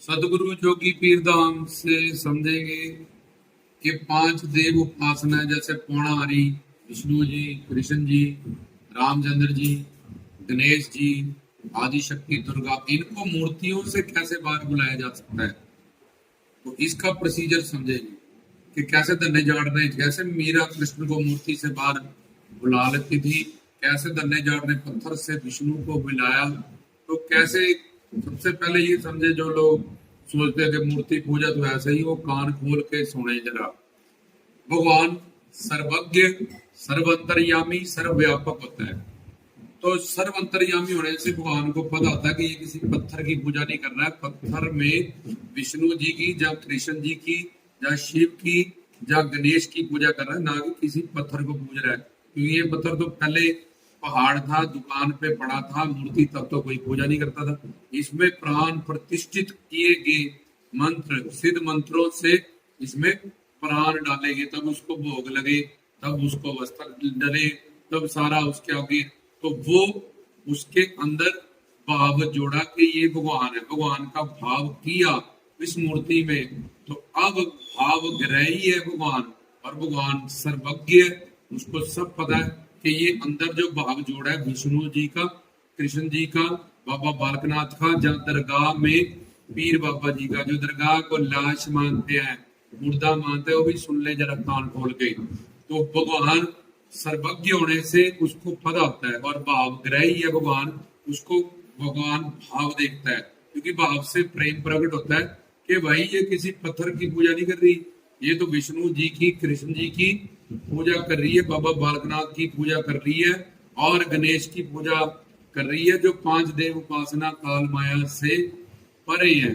सदगुरु जोगी पीर धाम से समझेंगे कि पांच देव उपासना है, जैसे पौणारी, विष्णु जी, कृष्ण जी, रामचंद्र जी, गणेश जी, आदि शक्ति दुर्गा, इनको मूर्तियों से कैसे बाहर बुलाया जा सकता है। तो इसका प्रोसीजर समझेंगे कि कैसे धन्य जाड़ ने, जैसे मीरा कृष्ण को मूर्ति से बाहर बुला लेती थी, कैसे धन्य जाड़ ने पत्थर से विष्णु को बुलाया। तो कैसे, सबसे पहले ये समझे जो लोग सोचते हैं कि मूर्ति पूजा तो ऐसे ही, वो कान खोल के सुने जरा। भगवान सर्वज्ञ, सर्वंतर्यामी, सर्वव्यापक होता है। तो सर्वंतर्यामी होने से भगवान को पता होता है कि ये किसी पत्थर की पूजा नहीं कर रहा है। पत्थर में विष्णु जी की, या कृष्ण जी की, या शिव की, या गणेश की पूजा कर रहा है, ना कि किसी पत्थर को पूज रहा है। क्योंकि ये पत्थर तो पहले पहाड़ था, दुकान पे पड़ा था, मूर्ति तब तो कोई पूजा नहीं करता था। इसमें प्राण प्रतिष्ठित किए गए मंत्र, सिद्ध मंत्रों से इसमें प्राण डालेंगे, तब उसको भोग लगे, तब उसको वस्त्र डले, तब सारा उसके आगे। तो वो उसके अंदर भाव जोड़ा कि ये भगवान है, भगवान का भाव किया इस मूर्ति में। तो अब भाव ग्रही है भगवान, और भगवान सर्वज्ञ है, उसको सब पता है कि ये अंदर जो भाव जोड़ा है विष्णु जी का, कृष्ण जी का, बाबा बालकनाथ का, जहाँ दरगाह में पीर बाबा जी का, जो दरगाह को लाश मानते हैं, मुर्दा मानते हैं, वो भी सुन ले जरा कान खोल के। तो भगवान सर्वज्ञ होने से उसको पता होता है, और भाव ग्रही है भगवान, उसको भगवान भाव देखता है, क्योंकि भाव से प्रेम प्रकट होता है कि भाई ये किसी पत्थर की पूजा नहीं कर रही, ये तो विष्णु जी की, कृष्ण जी की पूजा कर रही है, बाबा बालकनाथ की पूजा कर रही है, और गणेश की पूजा कर रही है, जो पांच देव उपासना काल माया से परे है।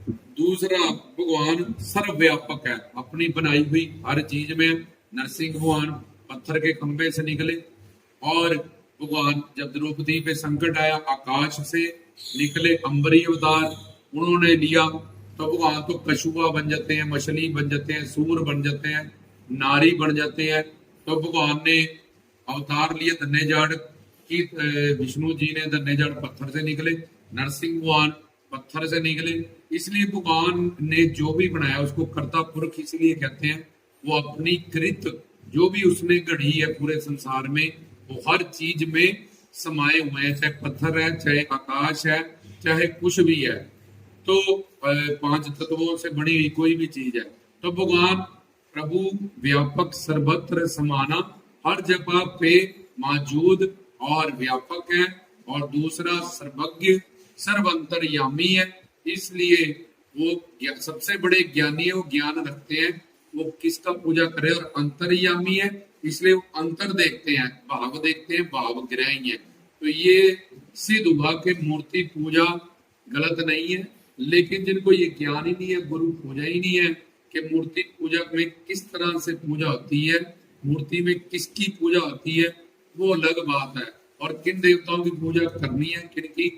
दूसरा, भगवान सर्वव्यापक है, अपनी बनाई हुई हर चीज में। नरसिंह भगवान पत्थर के खंभे से निकले, और भगवान जब द्रौपदी पे संकट आया, आकाश से निकले, अंबरी अवतार उन्होंने लिया। तो भगवान तो कछुआ बन जाते हैं, मछली बन जाते हैं, सूर बन जाते हैं, नारी बन जाते हैं। तो भगवान ने अवतार लिए धन्य जाड़ की, विष्णु जी ने धन्य जाड़ पत्थर से निकले, नरसिंह भगवान पत्थर से निकले। इसलिए भगवान ने जो भी बनाया उसको कर्ता पुरख इसलिए कहते हैं। वो अपनी कृत जो भी उसने गढ़ी है पूरे संसार में, वो हर चीज में समाये हुए हैं, चाहे पत्थर है, चाहे आकाश है, चाहे कुछ भी है। तो पांच तत्वों से बनी हुई कोई भी चीज है। तो भगवान प्रभु व्यापक, सर्वत्र समाना, हर जगह पे मौजूद और व्यापक है। और दूसरा, सर्वज्ञ, सर्वंतर्यामी है, इसलिए वो सबसे बड़े ज्ञानी है, वो ज्ञान रखते हैं वो किसका पूजा करे। और अंतर्यामी है, इसलिए वो अंतर देखते हैं, भाव देखते हैं, भाव ग्रही है। तो ये सिद्ध हुआ कि मूर्ति पूजा गलत नहीं है, लेकिन जिनको ये ज्ञान ही नहीं है, गुरु पूजा ही नहीं है कि मूर्ति पूजा में किस तरह से पूजा होती है, मूर्ति में किसकी पूजा होती है, वो अलग बात है। और किन देवताओं की पूजा करनी है, किन की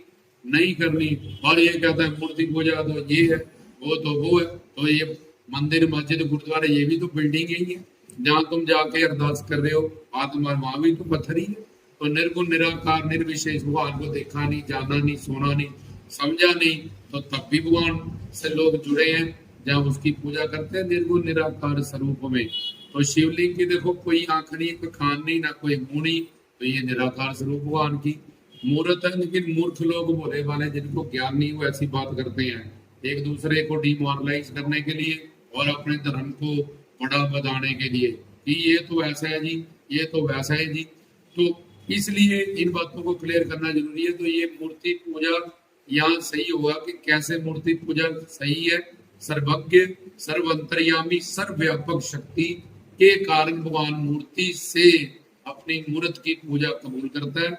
नहीं करनी। और ये कहता है मूर्ति पूजा तो ये है, वो तो वो है। तो ये मंदिर, मस्जिद, गुरुद्वारे, ये भी तो बिल्डिंग ही है, जहाँ तुम जाके अरदास कर रहे हो, आत्मा वहां भी तो पत्थर ही है। तो निर्गुण, निराकार, निर्विशेष भगवान को देखा नहीं, जाना नहीं, सुना नहीं, समझा नहीं, तो तब भी भगवान से लोग जुड़े हैं, जहाँ उसकी पूजा करते हैं निर्गुण निराकार स्वरूप में। तो शिवलिंग की देखो, कोई आंख नहीं, कोई कान नहीं, ना कोई मुंह नहीं, तो ये निराकार स्वरूप भगवान की मूर्त है। लेकिन मूर्ख लोग, भोले वाले, जिनको ज्ञान नहीं, वो ऐसी बात करते हैं एक दूसरे को डिमोरलाइज करने के लिए और अपने धर्म को बड़ा बताने के लिए कि ये तो ऐसा है जी, ये तो वैसा है जी। तो इसलिए इन बातों को क्लियर करना जरूरी है। तो ये मूर्ति पूजा यहाँ सही होगा कि कैसे मूर्ति पूजा सही है। सर्वज्ञ, सर्वंतर्यामी, सर्वव्यापक शक्ति के कारण भगवान मूर्ति से अपनी मूर्त की पूजा कबूल करता है,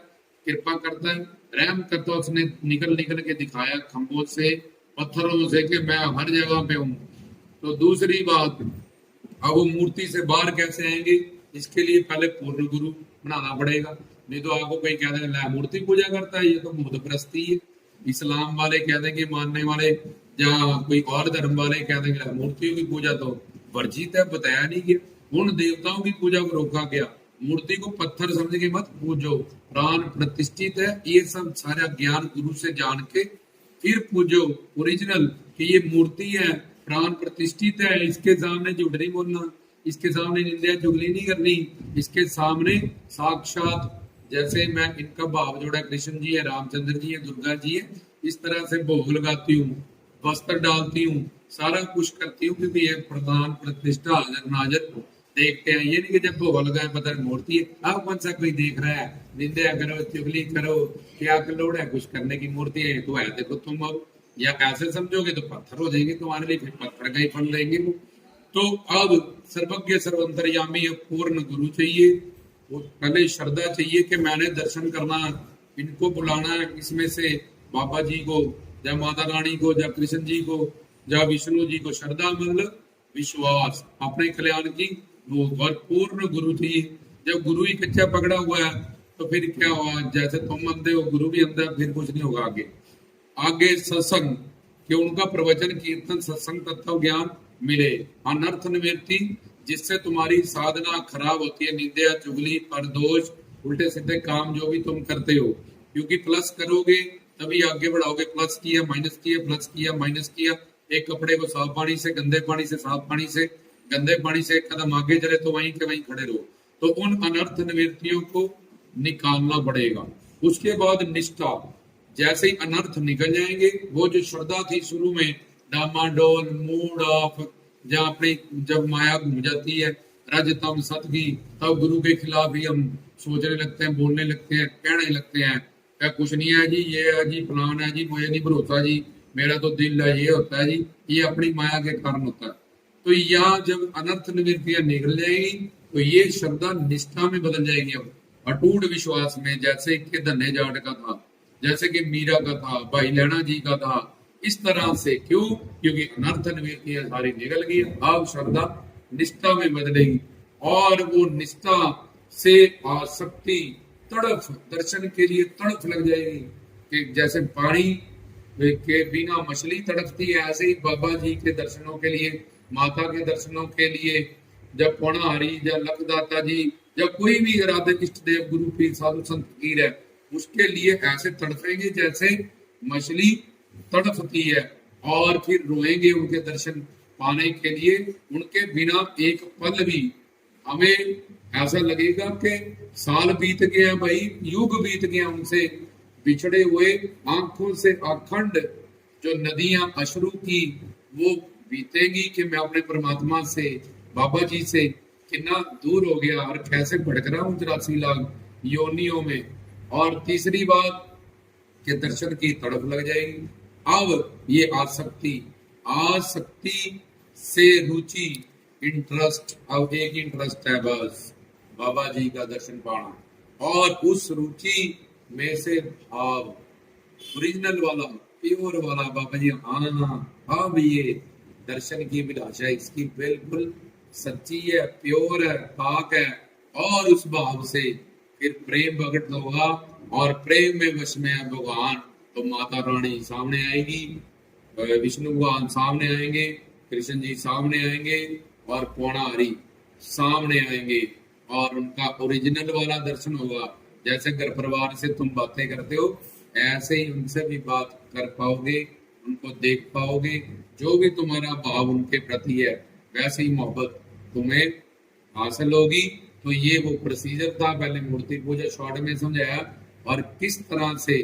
कृपा करता है, रहम करता है। उसने निकल निकल के दिखाया खंभों से, पत्थरों से, कि मैं हर जगह पे हूँ। तो दूसरी बात, अब वो मूर्ति से बाहर कैसे आएंगे, इसके लिए पहले पूर्ण गुरु बनाना पड़ेगा। नहीं तो आपको कोई कह देंगे मूर्ति पूजा करता है, ये तो भूत प्रस्ती है। इस्लाम वाले कह देंगे, मानने वाले, या कोई और धर्म वाले कह देंगे मूर्तियों की पूजा तो वर्जित है, बताया नहीं गया। उन देवताओं की पूजा को रोका गया। मूर्ति को पत्थर समझ के मत पूजो, प्राण प्रतिष्ठित है, ये सब सारा ज्ञान गुरु से जान के फिर पूजो ओरिजिनल कि ये मूर्ति है, प्राण प्रतिष्ठित है, इसके सामने झूठ नहीं बोलना, इसके सामने निंदा चुगली नहीं करनी, इसके सामने साक्षात जैसे मैं इनका भाव जोड़ा कृष्ण जी है, रामचंद्र जी है, दुर्गा जी है, इस तरह से भोग लगाती हूँ, वस्त्र डालती हूँ, सारा कुछ करती हूँ, क्योंकि ये प्रधान प्रतिष्ठा हाजर नाजर देखते हैं। ये नहीं कि जब भोग लगाए पता नहीं मूर्ति है, अब कौन सा कोई देख रहा है, निंदा करो चुगली करो, क्या लोड़ है कुछ करने की, मूर्ति है तो है, देखो तुम अब या ऐसे समझोगे तो पत्थर हो जाएंगे तुम्हारे लिए, फिर पत्थर का ही फल देंगे वो। तो अब सर्वज्ञ सर्वंतर्यामी पूर्ण गुरु चाहिए, वो पहले श्रद्धा चाहिए कि मैंने दर्शन करना, इनको बुलाना है, इसमें से बाबा जी को या माता रानी को या कृष्ण जी को या विष्णु जी को, श्रद्धा मतलब विश्वास अपने कल्याण की वो, और पूर्ण गुरु चाहिए। जब गुरु ही कच्चा पकड़ा हुआ है तो फिर क्या हुआ, जैसे तुम अंधे हो गुरु भी अंधा, फिर कुछ नहीं होगा आगे। आगे सत्संग कि उनका प्रवचन कीर्तन सत्संग तत्व ज्ञान मिले, अनर्थ निवृत्ति जिससे तुम्हारी साधना खराब होती है, निंदा चुगली परदोष उल्टे सीधे काम जो भी तुम करते हो, क्योंकि प्लस करोगे तभी आगे बढ़ाओगे, प्लस किया माइनस किया, प्लस किया माइनस किया, एक कपड़े को साफ पानी से गंदे पानी से, साफ पानी से गंदे पानी से एक कदम आगे चले तो वहीं के वहीं खड़े रहो। तो उन अनर्थ निवृत्तियों को निकालना पड़ेगा। उसके बाद निष्ठा, जैसे ही अनर्थ निकल जाएंगे, वो जो श्रद्धा थी शुरू में डामाडोल मूड ऑफ, जहाँ अपनी जब माया घूम जाती है रजतम सतगी, तब गुरु के खिलाफ ही हम सोचने लगते हैं, बोलने लगते हैं, कहने लगते हैं क्या कुछ नहीं है जी, ये है जी, फलान है जी, मुझे नहीं भरोसा जी, मेरा तो दिल है, ये होता है जी, ये अपनी माया के कारण होता है। तो यहाँ जब अनर्थ निवृत्तियां निकल जाएगी तो ये श्रद्धा निष्ठा में बदल जाएगी, अब अटूट विश्वास में, जैसे कि धन्य जाट का था, जैसे कि मीरा का था, भाई लैना जी का था, इस तरह से। क्यों? क्योंकि अनर्थ निवृत्तियां सारी निकल गई, अब श्रद्धा निष्ठा में बदलेगी, और वो निष्ठा से आसक्ति तड़फ, दर्शन के लिए तड़फ लग जाएगी, कि जैसे पानी के बिना मछली तड़पती है, ऐसे ही बाबा जी के दर्शनों के लिए, माता के दर्शनों के लिए, जब पौणाहारी या लखदाता जी या कोई भी इरादे इष्ट देव गुरु पीर साधु संत फकीर है, उसके लिए ऐसे तड़पेंगे जैसे मछली तड़पती है, और फिर रोएंगे उनके दर्शन पाने के लिए। उनके बिना एक पल भी हमें ऐसा लगेगा कि साल बीत गया भाई, युग बीत गया उनसे बिछड़े हुए, आंखों से अखंड जो नदियां अश्रु की वो बीतेगी कि मैं अपने परमात्मा से, बाबा जी से कितना दूर हो गया और कैसे भटक रहा हूँ 84 लाख योनियों में। और तीसरी बात कि दर्शन की तड़प लग जाएगी। अब ये आसक्ति, आसक्ति से रुचि, इंटरेस्ट, अब एक इंटरेस्ट है बस, बाबा जी का दर्शन पाना, और उस रुचि में से भाव ओरिजिनल वाला, प्योर वाला, बाबा जी हाँ अब ये दर्शन की अभिलाषा इसकी बिल्कुल सच्ची है, प्योर है, पाक है, और उस भाव से फिर प्रेम प्रकट होगा, और प्रेम में वश में है भगवान, तो माता रानी सामने आएगी, विष्णु भगवान सामने आएंगे, कृष्ण जी सामने आएंगे, और पौणाहारी सामने आएंगे, और उनका ओरिजिनल वाला दर्शन होगा। जैसे घर परिवार से तुम बातें करते हो, ऐसे ही उनसे भी बात कर पाओगे, उनको देख पाओगे, जो भी तुम्हारा भाव उनके प्रति है वैसे ही मोहब्बत तुम्हें हासिल होगी। तो ये वो प्रोसीजर था, पहले मूर्ति पूजा शॉर्ट में समझाया, और किस तरह से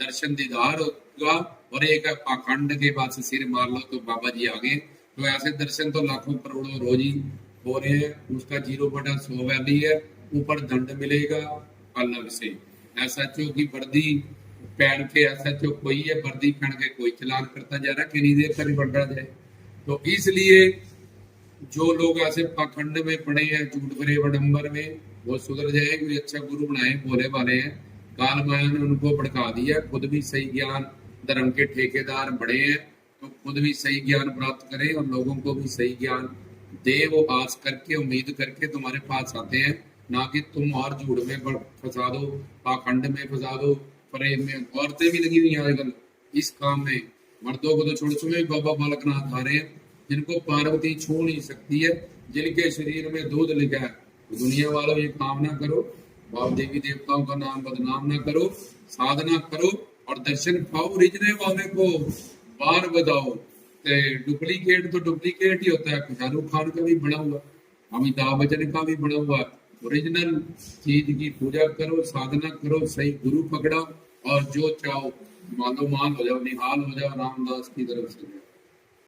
दर्शन दीदार होगा, और एक अखंड के बाद से सिर मार लो तो बाबा जी आ गए। तो ऐसे दर्शन तो लाखों करोड़ों रोज ही हो रहे हैं, उसका 0/100 वैल्यू है, ऊपर दंड मिलेगा अलग से। एसएचओ की वर्दी पहन के, एसएचओ कोई है, वर्दी पहन के कोई चलान करता जा रहा है, कितनी देर तक बढ़ा जाए। तो इसलिए जो लोग ऐसे पाखंड में पड़े हैं, झूठ भरे वडंबर में, वो सुधर जाए, कोई अच्छा गुरु बनाए, बोले वाले हैं। काल माया ने उनको भड़का दिया, खुद भी सही ज्ञान धर्म के ठेकेदार बड़े हैं, तो खुद भी सही ज्ञान प्राप्त करें और लोगों को भी सही ज्ञान दे। वो आस करके, उम्मीद करके तुम्हारे पास आते हैं, ना कि तुम और झूठ में फंसा दो, पाखंड में फंसा दो, प्रेम में। औरतें भी लगी हुई आजकल इस काम में, मर्दों को तो छोड़, सुने बाबा बालकनाथ आ रहे हैं, जिनको पार्वती छू नहीं सकती है, जिनके शरीर में दूध लिखा है। तो दुनिया वालों ये काम ना करो, बाप देवी देवताओं का नाम बदनाम ना करो, साधना करो, और दर्शन पाओ ओरिजिनल वाले को बार बताओ। डुप्लीकेट तो डुप्लीकेट ही होता है, शाहरुख खान का भी बना हुआ, अमिताभ बच्चन का भी बना हुआ। ओरिजिनल चीज की पूजा करो, साधना करो, सही गुरु पकड़ो और जो चाहो मानो मान हो जाओ, निहाल हो जाओ रामदास की तरफ से।